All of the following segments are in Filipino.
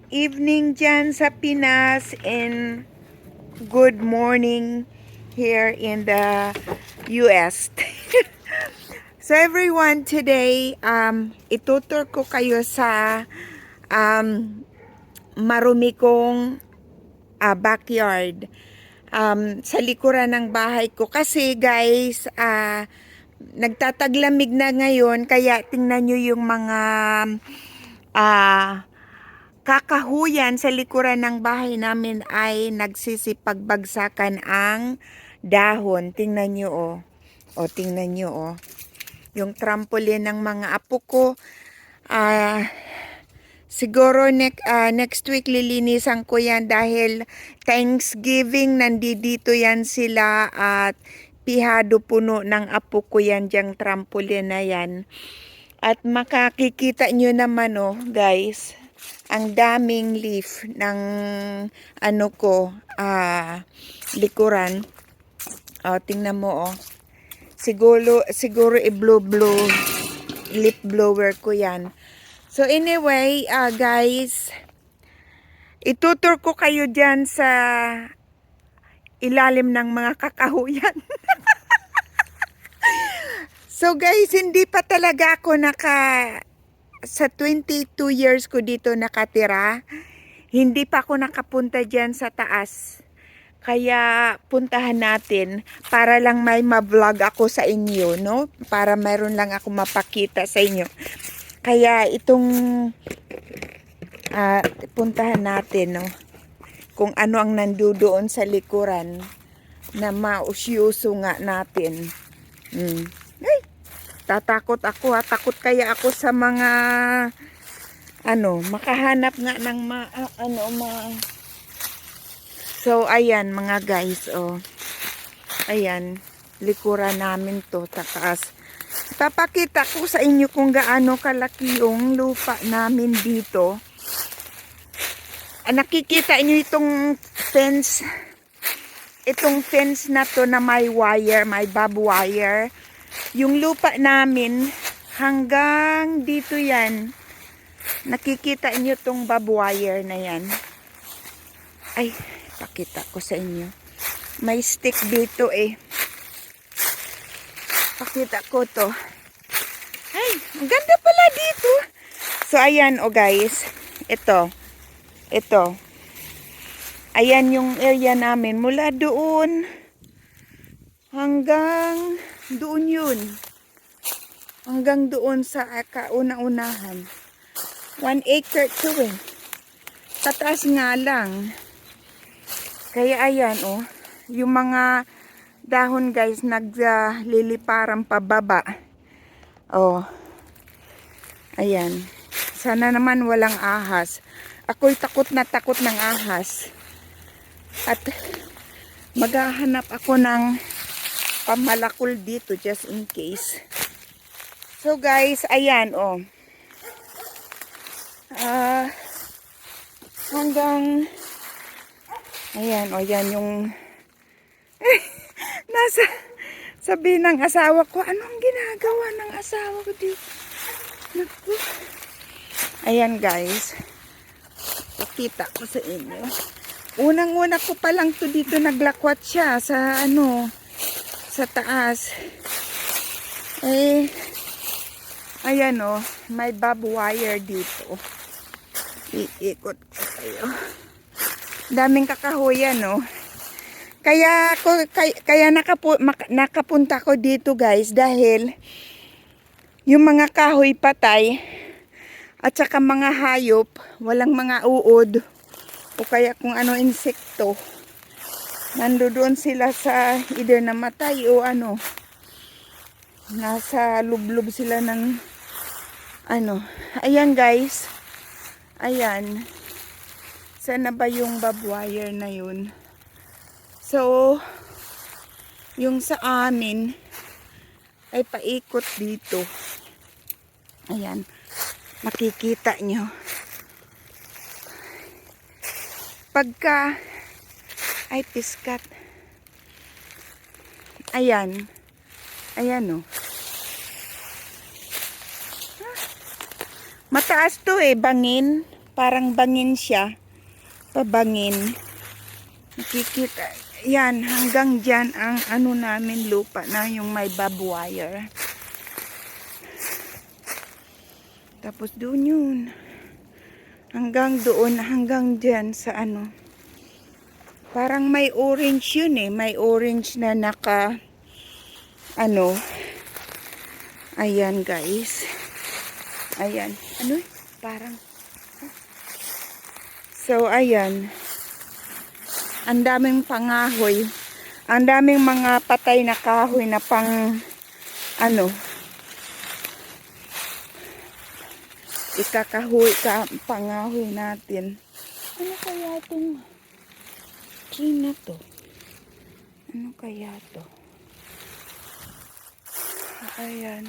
evening dyan sa Pinas and good morning here in the US. So everyone, today itutur ko kayo sa um, marumi kong backyard sa likuran ng bahay ko kasi guys nagtataglamig na ngayon kaya tingnan nyo yung mga ah kakahuyan sa likuran ng bahay namin ay nagsisipagbagsakan ang dahon. Tingnan nyo oh. O tingnan nyo oh. Yung trampoline ng mga apo ko. Siguro next week lilinisan ko yan dahil Thanksgiving nandito yan sila at pihado puno ng apo ko yan dyang trampoline na yan. At makakikita nyo naman oh guys, ang daming leaf ng ano ko, likuran. Tingnan mo oh. Siguro i-blow leaf blower ko yan. So anyway, guys, itutur ko kayo dyan sa ilalim ng mga kakahuyan. So guys, hindi pa talaga ako sa 22 years ko dito nakatira, hindi pa ako nakapunta dyan sa taas. Kaya puntahan natin para lang may ma-vlog ako sa inyo, no? Para mayroon lang ako mapakita sa inyo. Kaya itong puntahan natin, no? Kung ano ang nandoon sa likuran na mausyuso nga natin. Ay, tatakot ako ha. Takot kaya ako sa mga makahanap nga ng So ayan mga guys, oh. Ayan, likuran namin to, taas. Papakita ko sa inyo kung gaano kalaki yung lupa namin dito. Nakikita niyo itong fence. Itong fence na to na may wire, may barbed wire. Yung lupa namin hanggang dito yan. Nakikita niyo tong barbed wire na yan. Ay, pakita ko sa inyo. May stick dito eh. Pakita ko to. Ay, ang ganda pala dito. So ayan oh guys. Ito. Ayan yung area namin. Mula doon hanggang doon yun. Hanggang doon sa kauna-unahan. 1 acre to eh. Tataas nga lang. Kaya ayan oh. Yung mga dahon guys nagliliparang pababa. Oh. Ayan. Sana naman walang ahas. Ako'y takot ng ahas. At maghahanap ako ng pamalakol dito just in case. So guys, ayan oh. Hanggang ayan oh, yan yung nasa sabi ng asawa ko, anong ginagawa ng asawa ko dito? Naku. Ayan guys. Pakita ko sa inyo. Unang-una ko pa lang to dito naglakwat siya sa sa taas. Ayan oh, may barbed wire dito. Iikot ko kayo. Daming kakahuyan oh. Kaya nakapunta ko dito guys dahil yung mga kahoy patay at saka mga hayop, walang mga uod o kaya kung ano insekto. Nandoon sila sa either namatay o nasa lublob sila ng Ayan guys. Ayan. Sana ba yung barbed wire na yun? So, yung sa amin ay paikot dito. Ayan. Makikita nyo. Pagka ay piskat. Ayan. Ayan oh. Mataas to eh, bangin. Parang bangin siya. Pabangin. Nakikita. Yan, hanggang dyan ang ano namin lupa na yung may barbed wire. Tapos doon yun. Hanggang doon, hanggang dyan sa ano. Parang may orange yun eh. May orange na naka, ano. Ayan guys. Ayan. Ano? Parang. So, ayan. Ang daming pangahoy. Ang daming mga patay na kahoy na pang, ano, ikakahoy, pangahoy natin. Ano kaya itong tree na to? Ano kaya to? Ayan.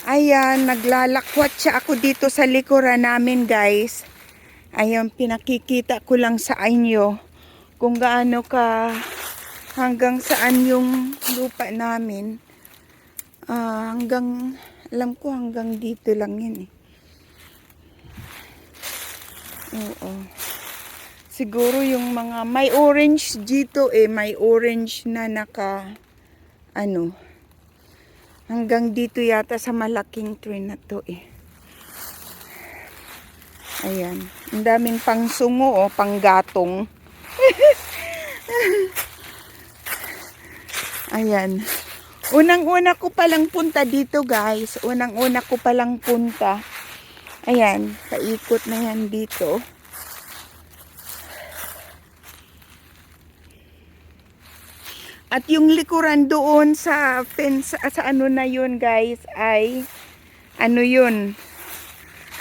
Ayan, naglalakwat siya ako dito sa likuran namin guys. Ayan, pinakikita ko lang sa inyo kung gaano ka hanggang saan yung lupa namin. Hanggang, alam ko hanggang dito lang yun eh. Oo. Siguro yung mga, may orange dito eh, may orange na naka, ano, hanggang dito yata sa malaking tree na to eh. Ayan. Ang daming pangsungo o panggatong. Ayan. Unang-una ko palang punta dito guys. Unang-una ko palang punta. Ayan. Paikot na yan dito. At yung likuran doon sa fence, sa ano na yun guys ay ano yun.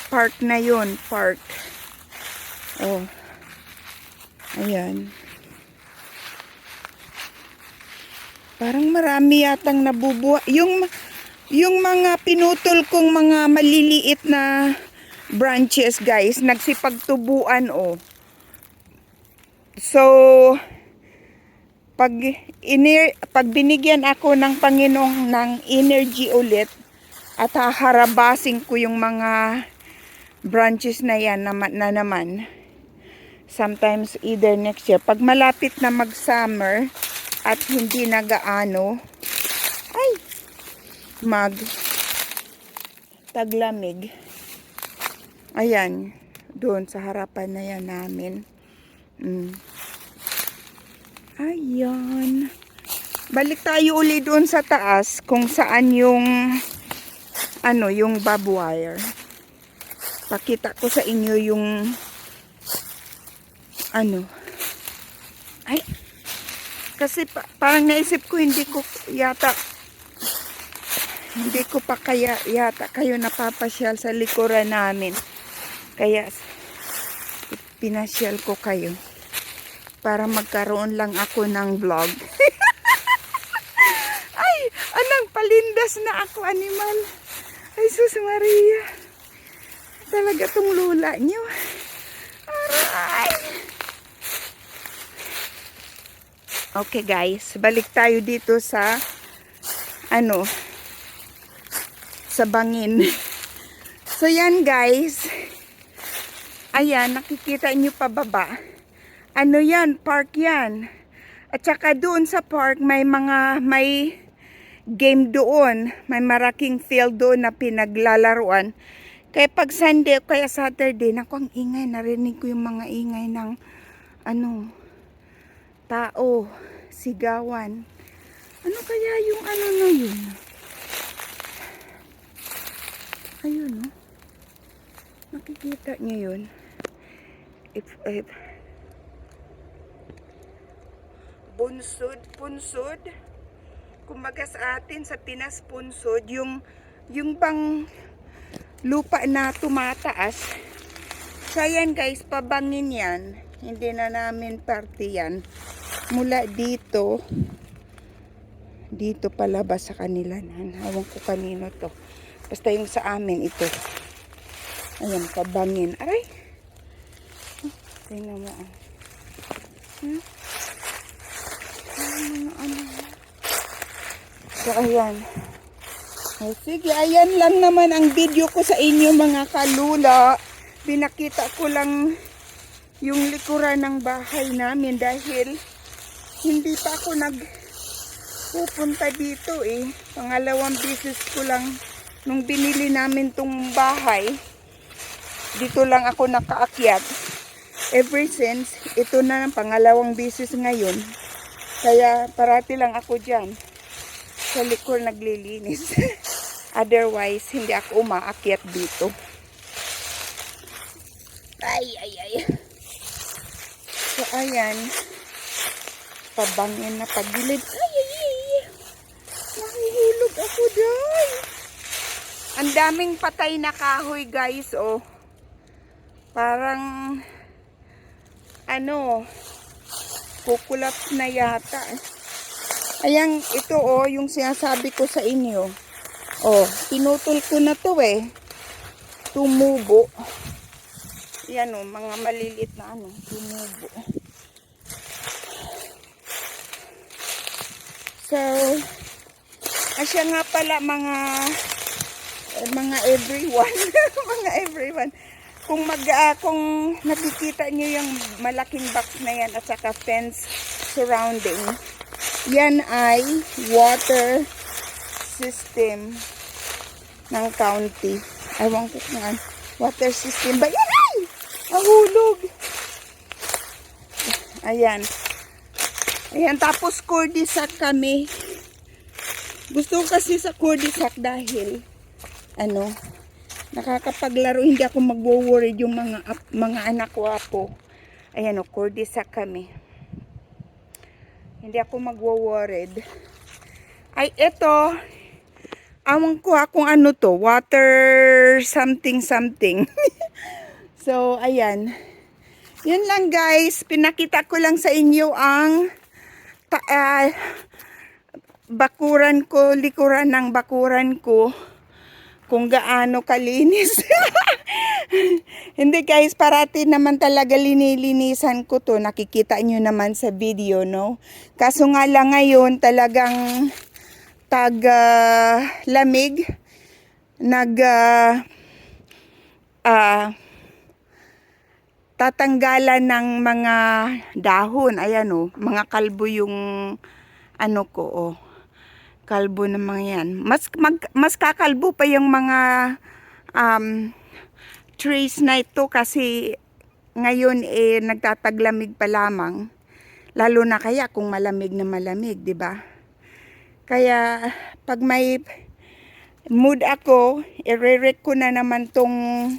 Park na yun, park. Oh. Ayan. Parang marami yatang nabubuha. Yung mga pinutol kong mga maliliit na branches, guys, nagsipagtubuan, oh. So, pag binigyan ako ng Panginoon ng energy ulit at haharabasin ko yung mga branches na yan na naman sometimes either next year pag malapit na mag summer at hindi nagaano ay mag taglamig. Ayan doon sa harapan na yan namin. Ayan, balik tayo uli doon sa taas kung saan yung ano yung barbed wire. Pakita ko sa inyo yung ano. Ay. Kasi parang naisip ko hindi ko pa kaya yata kayo napapasyal sa likuran namin. Kaya pinasyal ko kayo para magkaroon lang ako ng vlog. Ay, anong palindas na ako animal. Ay, sus Maria. Talaga tong lula nyo. Aray. Okay guys, balik tayo dito sa ano, sa bangin. So yan guys. Ayan, nakikita nyo pababa. Ano yan, park yan. At saka doon sa park may game doon. May maraking field doon na pinaglalaruan. Kaya pag Sunday o kaya Saturday, naku ang ingay, narinig ko yung mga ingay ng ano, tao, sigawan. Ano kaya yung ano na yun? Ayun, no? Nakikita niyo yun? Punsod. Kumbaga sa atin, sa Pinas, punsod, yung bang lupa na tumataas. So yan guys, pabangin yan. Hindi na namin parte yan. Mula dito palabas sa kanila na. Hawang ko kanino to. Basta yung sa amin ito. Ayan, pabangin. Aray! Tingnan mo. So ayan. O, sige, ayan lang naman ang video ko sa inyo mga kalula. Pinakita ko lang yung likuran ng bahay namin dahil hindi pa ako nagpupunta dito eh. Pangalawang beses ko lang nung binili namin tong bahay. Dito lang ako nakaakyat. Ever since, ito na ang pangalawang beses ngayon. Kaya parati lang ako dyan sa likod naglilinis. Otherwise, hindi ako umaakyat dito. Ay. So, ayan. Pabangin na pagilid. Ay. Nahuhulog ako dyan. Ang daming patay na kahoy, guys, oh. Parang, kukulap na yata. Ayan, ito, oh, yung sinasabi ko sa inyo. Oh, pinutol ko na to eh. Tumubo. Yan oh, mga maliliit na tumubo. So, asya nga pala mga everyone, mga everyone. Kung nakikita niyo yung malaking box na yan at saka fence surrounding, yan ay water system ng county. Ewan ko kung water system ba? Yan ay! Nahulog! Ayan. Ayan, tapos cul-de-sac kami. Gusto ko kasi sa cul-de-sac dahil nakakapaglaro, hindi ako magwo-worried yung mga anak ko po. Ayan o, cul-de-sac kami. Hindi ako magwo-worried. Ay, eto. Awang ko kung ano to, water something. So, ayan. Yun lang guys, pinakita ko lang sa inyo ang bakuran ko, likuran ng bakuran ko, kung gaano kalinis. Hindi guys, parati naman talaga linilinisan ko to, nakikita nyo naman sa video, no? Kaso nga lang ngayon talagang lamig, tatanggalan ng mga dahon. Ayan oh, mga kalbo yung ko oh. Kalbo ng mga yan. Mas kakalbo pa yung mga trees na ito kasi ngayon nagtataglamig pa lamang. Lalo na kaya kung malamig na malamig, 'di ba? Kaya pag may mood ako, i-re-rec ko na naman tong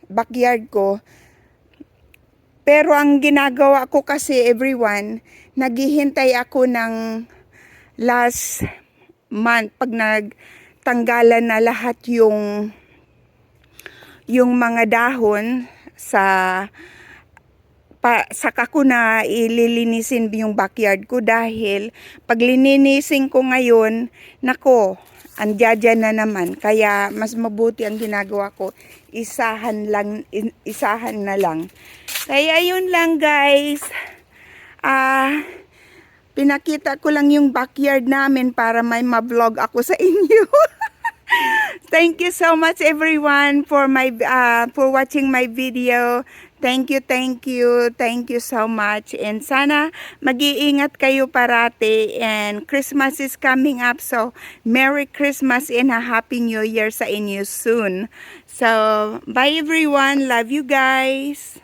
backyard ko. Pero ang ginagawa ko kasi everyone, naghihintay ako ng last month pag nagtanggalan na lahat yung mga dahon saka ko na ililinisin yung backyard ko dahil pag lininisin ko ngayon, nako, andyan na naman. Kaya mas mabuti ang ginagawa ko, isahan na lang. Kaya yun lang guys. Pinakita ko lang yung backyard namin para may ma-vlog ako sa inyo. Thank you so much everyone for watching my video. Thank you so much. And sana mag-iingat kayo parati. And Christmas is coming up. So, Merry Christmas and a Happy New Year sa inyo soon. So, bye everyone. Love you guys.